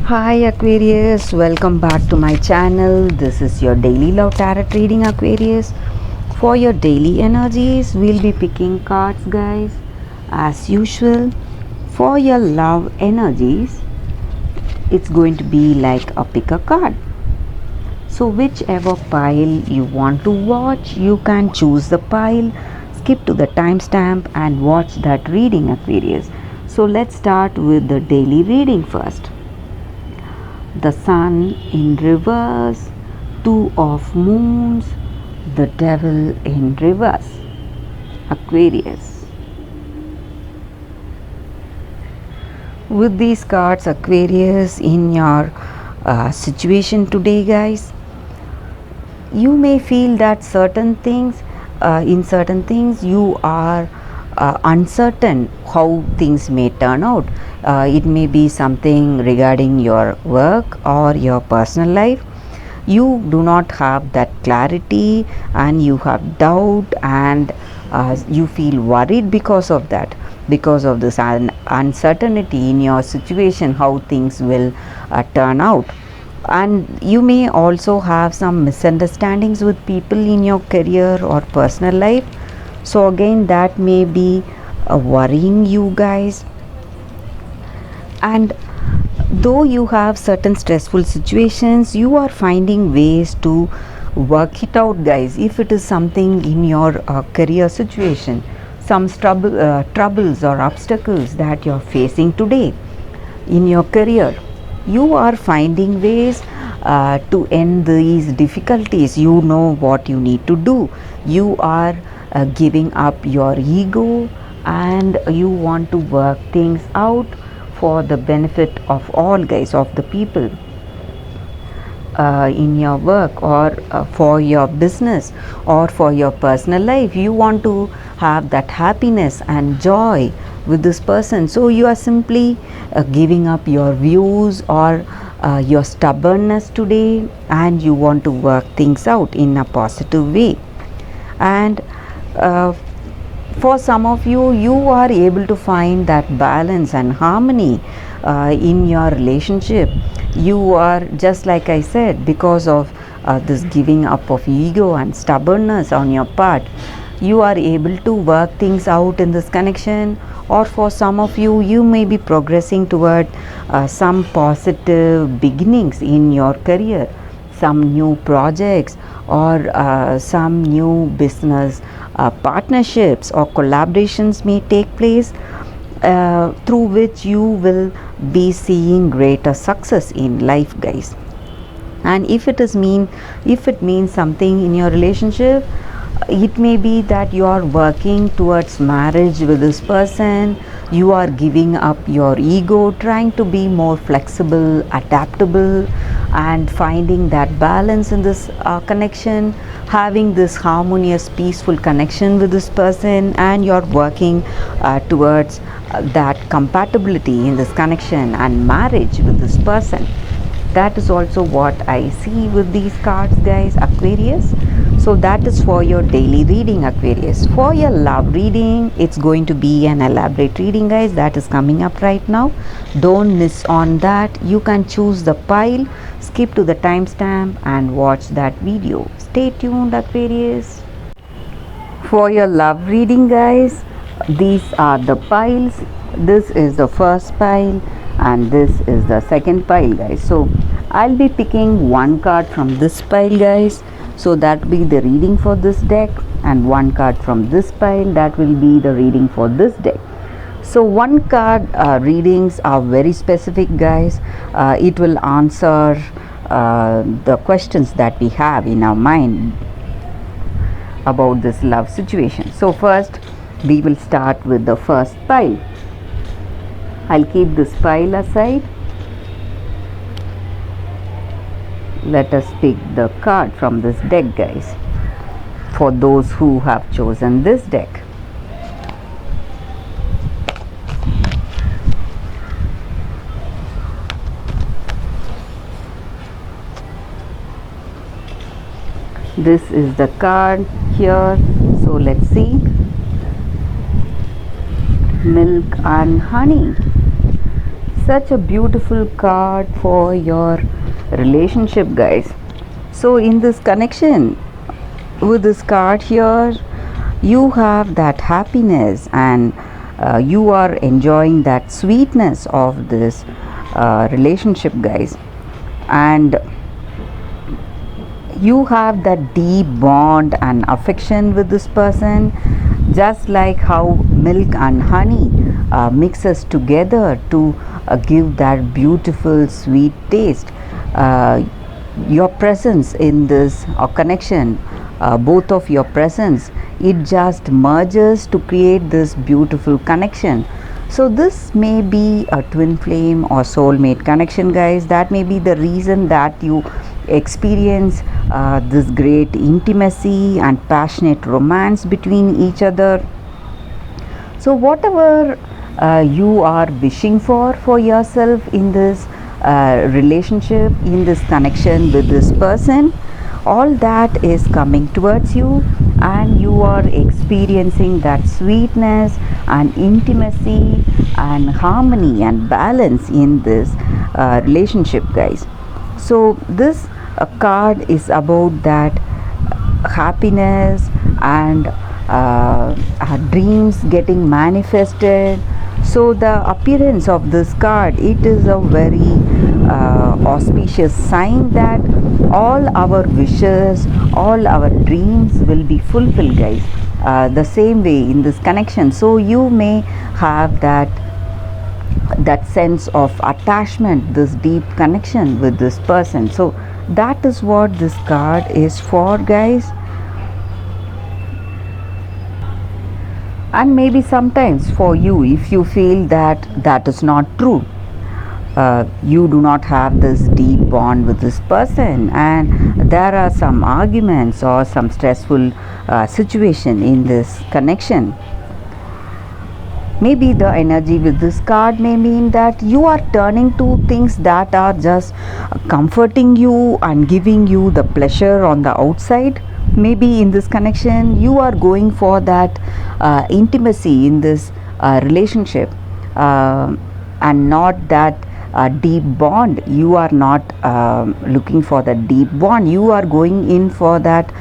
Hi Aquarius, welcome back to my channel. This is your daily love tarot reading, Aquarius. For your daily energies, we'll be picking cards, guys. As usual, for your love energies, it's going to be like a pick a card. So, whichever pile you want to watch, you can choose the pile, skip to the timestamp, and watch that reading, Aquarius. So, let's start with the daily reading first. The sun in reverse, two of moons, the devil in reverse. Aquarius. With these cards, Aquarius, in your situation today, guys, you may feel that certain things, in certain things, you are uncertain how things may turn out. It may be something regarding your work or your personal life. You do not have that clarity and you have doubt, and you feel worried because of that, because of this uncertainty in your situation, how things will turn out. And you may also have some misunderstandings with people in your career or personal life. So again, that may be worrying you guys. And though you have certain stressful situations, you are finding ways to work it out, guys. If it is something in your career situation, some troubles or obstacles that you're facing today in your career, you are finding ways to end these difficulties. You know what you need to do. You are giving up your ego, and you want to work things out for the benefit of all, guys, of the people in your work, or for your business, or for your personal life. You want to have that happiness and joy with this person. So you are simply giving up your views or your stubbornness today, and you want to work things out in a positive way. And for some of you, you are able to find that balance and harmony in your relationship. You are, just like I said, because of this giving up of ego and stubbornness on your part, you are able to work things out in this connection. Or for some of you, you may be progressing toward some positive beginnings in your career, some new projects, or some new business partnerships or collaborations may take place, through which you will be seeing greater success in life, guys. And if it means something in your relationship, it may be that you are working towards marriage with this person. You are giving up your ego, trying to be more flexible, adaptable, and finding that balance in this connection, having this harmonious, peaceful connection with this person, and you're working towards that compatibility in this connection and marriage with this person. That is also what I see with these cards, guys, Aquarius. So that is for your daily reading, Aquarius. For your love reading, it's going to be an elaborate reading, guys, that is coming up right now. Don't miss on that. You can choose the pile, skip to the timestamp, and watch that video. Stay tuned, Aquarius. For your love reading, guys, these are the piles. This is the first pile, and this is the second pile, guys. So I'll be picking one card from this pile, guys. So that will be the reading for this deck, and one card from this pile, that will be the reading for this deck. So one card readings are very specific, guys. It will answer the questions that we have in our mind about this love situation. So first we will start with the first pile. I'll keep this pile aside. Let us pick the card from this deck, guys, for those who have chosen this deck. This is the card here. So let's see. Milk and honey. such a beautiful card for your relationship, guys. So in this connection with this card here, you have that happiness, and you are enjoying that sweetness of this relationship, guys. And you have that deep bond and affection with this person, just like how milk and honey mixes together to give that beautiful sweet taste. Your presence in this connection, both of your presence, it just merges to create this beautiful connection. So this may be a twin flame or soulmate connection, guys. That may be the reason that you experience this great intimacy and passionate romance between each other. So whatever you are wishing for yourself in this relationship, in this connection with this person, all that is coming towards you, and you are experiencing that sweetness and intimacy and harmony and balance in this relationship, guys. So this card is about that happiness and dreams getting manifested. So the appearance of this card, it is a very auspicious sign that all our wishes, all our dreams will be fulfilled, guys. The same way in this connection, so you may have that sense of attachment, this deep connection with this person. So that is what this card is for, guys. And maybe sometimes for you, if you feel that that is not true, you do not have this deep bond with this person, and there are some arguments or some stressful situation in this connection, maybe the energy with this card may mean that you are turning to things that are just comforting you and giving you the pleasure on the outside. Maybe in this connection you are going for that intimacy in this relationship, and not that deep bond. You are not looking for the deep bond, you are going in for that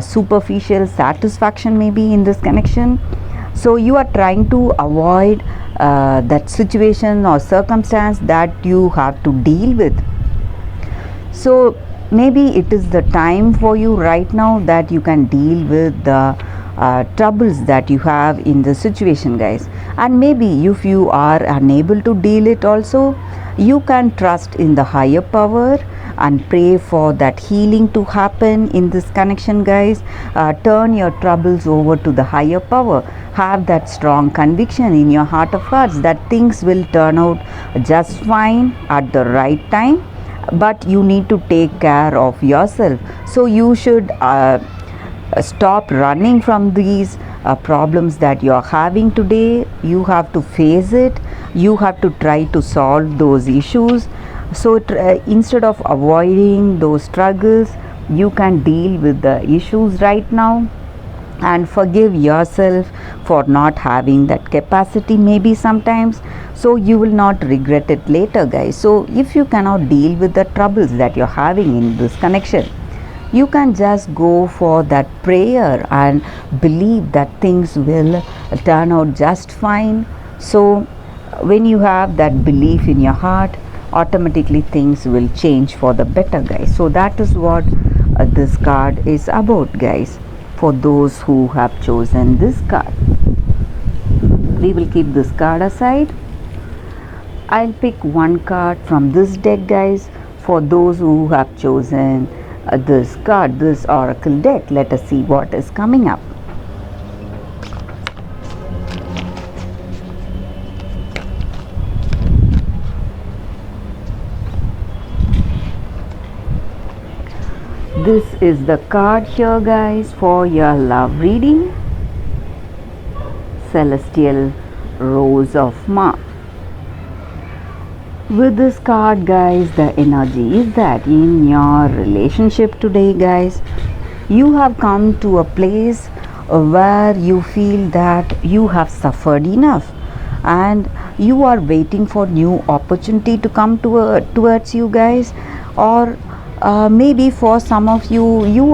superficial satisfaction maybe in this connection. So you are trying to avoid that situation or circumstance that you have to deal with. So maybe it is the time for you right now that you can deal with the troubles that you have in the situation, guys. And maybe if you are unable to deal it also, you can trust in the higher power and pray for that healing to happen in this connection, guys. Turn your troubles over to the higher power. Have that strong conviction in your heart of hearts that things will turn out just fine at the right time, but you need to take care of yourself. So you should stop running from these problems that you are having today. You have to face it, you have to try to solve those issues. So instead of avoiding those struggles, you can deal with the issues right now and forgive yourself for not having that capacity maybe sometimes, so you will not regret it later, guys. So if you cannot deal with the troubles that you're having in this connection, you can just go for that prayer and believe that things will turn out just fine. So when you have that belief in your heart, automatically things will change for the better, guys. So that is what this card is about, guys. For those who have chosen this card, we will keep this card aside. I'll pick one card from this deck, guys. For those who have chosen this card, this oracle deck, let us see what is coming up. This is the card here, guys, for your love reading. Celestial Rose of Mars. With this card, guys, the energy is that in your relationship today, guys, you have come to a place where you feel that you have suffered enough, and you are waiting for new opportunity to come towards you guys, or maybe for some of you, you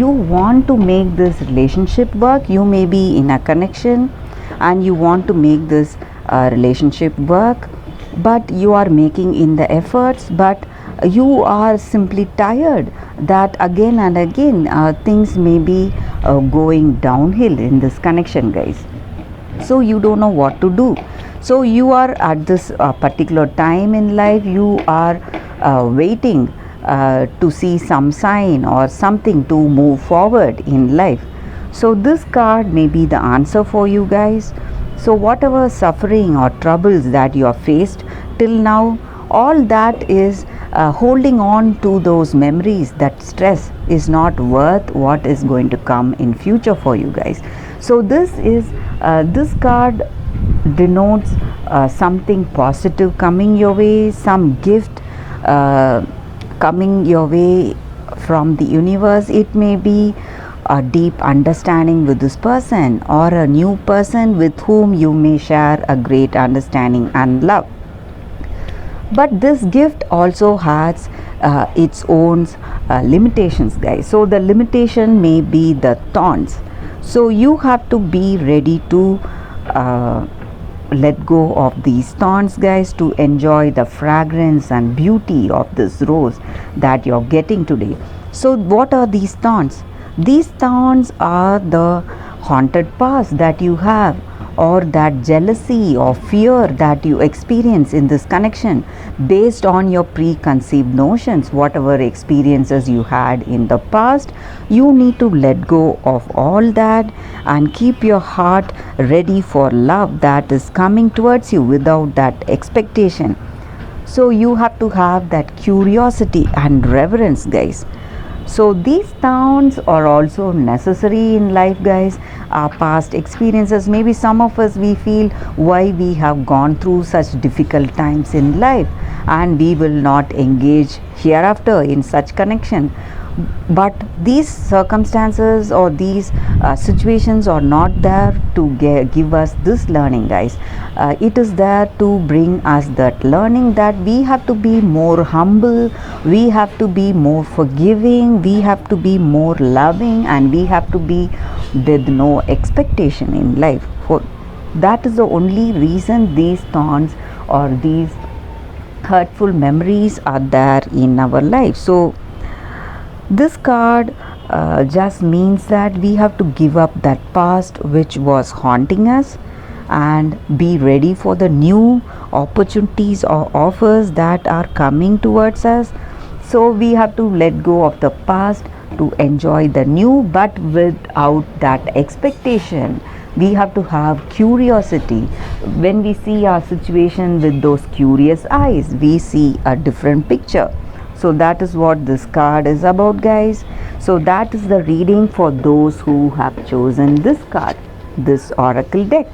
want to make this relationship work. You may be in a connection and you want to make this relationship work, but you are making in the efforts, but you are simply tired that again and again things may be going downhill in this connection, guys. So you don't know what to do. So you are at this particular time in life, you are waiting to see some sign or something to move forward in life. So this card may be the answer for you guys. So whatever suffering or troubles that you have faced till now, all that is holding on to those memories, that stress is not worth what is going to come in future for you guys. So this card denotes something positive coming your way, some gift coming your way from the universe. It may be a deep understanding with this person, or a new person with whom you may share a great understanding and love. But this gift also has its own limitations, guys. So the limitation may be the thorns. So you have to be ready to let go of these thorns, guys, to enjoy the fragrance and beauty of this rose that you're getting today. So what are these thorns? These thorns are the haunted past that you have, or that jealousy or fear that you experience in this connection based on your preconceived notions. Whatever experiences you had in the past, you need to let go of all that and keep your heart ready for love that is coming towards you without that expectation. So you have to have that curiosity and reverence, guys. So these thorns are also necessary in life, guys. Our past experiences, maybe some of us, we feel why we have gone through such difficult times in life, and we will not engage hereafter in such connection. But these circumstances or these situations are not there to give us this learning, guys. It is there to bring us that learning that we have to be more humble, we have to be more forgiving, we have to be more loving, and we have to be with no expectation in life. For that is the only reason these thorns or these hurtful memories are there in our life. So this card just means that we have to give up that past which was haunting us and be ready for the new opportunities or offers that are coming towards us. So we have to let go of the past to enjoy the new, but without that expectation. We have to have curiosity. When we see our situation with those curious eyes, we see a different picture. So that is what this card is about, guys. So that is the reading for those who have chosen this card, this oracle deck.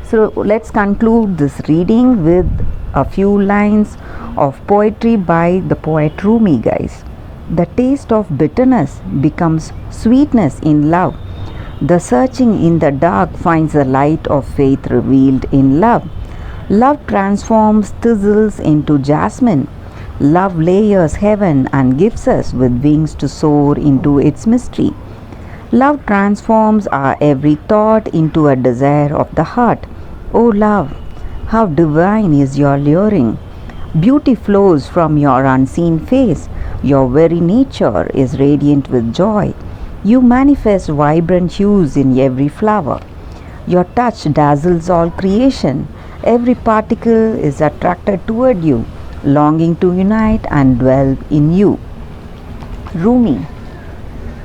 So let's conclude this reading with a few lines of poetry by the poet Rumi, guys. The taste of bitterness becomes sweetness in love. The searching in the dark finds the light of faith revealed in love. Love transforms thistles into jasmine. Love layers heaven and gives us with wings to soar into its mystery. Love transforms our every thought into a desire of the heart. O love, how divine is your luring! Beauty flows from your unseen face. Your very nature is radiant with joy. You manifest vibrant hues in every flower. Your touch dazzles all creation. Every particle is attracted toward you, longing to unite and dwell in you. Rumi.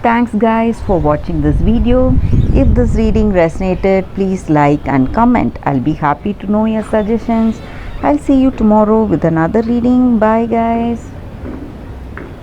Thanks, guys, for watching this video. If this reading resonated, please like and comment. I'll be happy to know your suggestions. I'll see you tomorrow with another reading. Bye, guys.